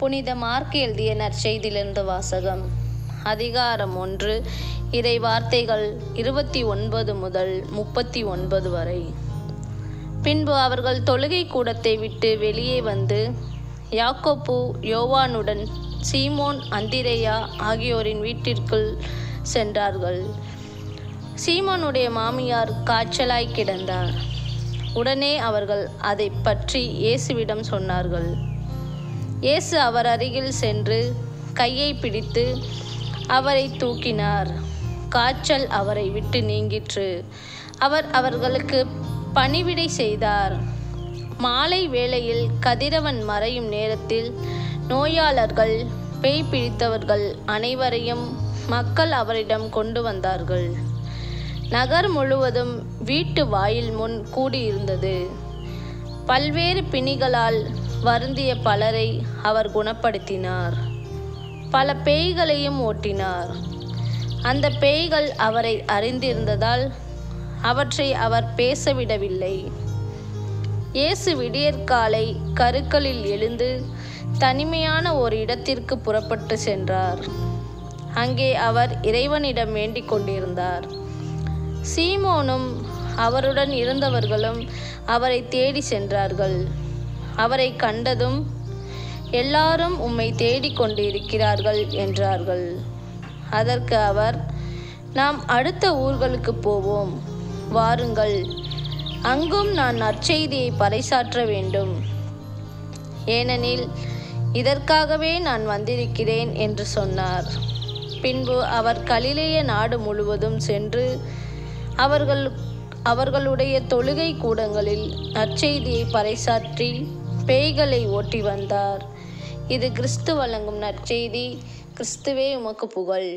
புனித மார்க் எழுதிய நற்செய்தியிலிருந்து வாசகம். அதிகாரம் 1, இறை வார்த்தைகள் 29 முதல் 39 வரை. பின்பு அவர்கள் தொழுகை கூடத்தை விட்டு வெளியே வந்து யாக்கோப்பு, யோவானுடன் சீமோன், அந்திரேயா ஆகியோரின் வீட்டிற்குள் சென்றார்கள். சீமோனுடைய மாமியார் காய்ச்சலாய் கிடந்தார். உடனே அவர்கள் அதை பற்றி இயேசுவிடம் சொன்னார்கள். இயேசு அவர் அருகில் சென்று கையை பிடித்து அவரை தூக்கினார். காய்ச்சல் அவரை விட்டு நீங்கிற்று. அவர் அவர்களுக்கு பணிவிடை செய்தார். மாலை வேளையில் கதிரவன் மறையும் நேரத்தில் நோயாளர்கள், பேய் பிடித்தவர்கள் அனைவரையும் மக்கள் அவரிடம் கொண்டு வந்தார்கள். நகர் முழுவதும் வீட்டு வாயில் முன் கூடியிருந்தது. பல்வேறு பிணிகளால் வருந்திய பலரை அவர் குணப்படுத்தினார். பல பேய்களையும் ஓட்டினார். அந்த பேய்கள் அவரை அறிந்திருந்ததால் அவற்றை அவர் பேசவிடவில்லை. இயேசு விடியற்காலை கருக்களில் எழுந்து தனிமையான ஒரு இடத்திற்கு புறப்பட்டு சென்றார். அங்கே அவர் இறைவனிடம் வேண்டிக் கொண்டிருந்தார். சீமோனும் அவருடன் இருந்தவர்களும் அவரை தேடி சென்றார்கள். அவரை கண்டதும், எல்லாரும் உம்மை தேடிக் கொண்டிருக்கிறார்கள் என்றார்கள். அதற்கு அவர், நாம் அடுத்த ஊர்களுக்கு போவோம், வாருங்கள், அங்கும் நான் நற்செய்தியை பறைசாற்ற வேண்டும், ஏனெனில் இதற்காகவே நான் வந்திருக்கிறேன் என்று சொன்னார். பின்பு அவர் கலிலேய நாடு முழுவதும் சென்று அவர்களுடைய தொழுகை கூடங்களில் நற்செய்தியை பறைசாற்றி பேய்களை ஓட்டி வந்தார். இது கிறிஸ்து வழங்கும் நற்செய்தி. கிறிஸ்துவே உமக்கு புகழ்.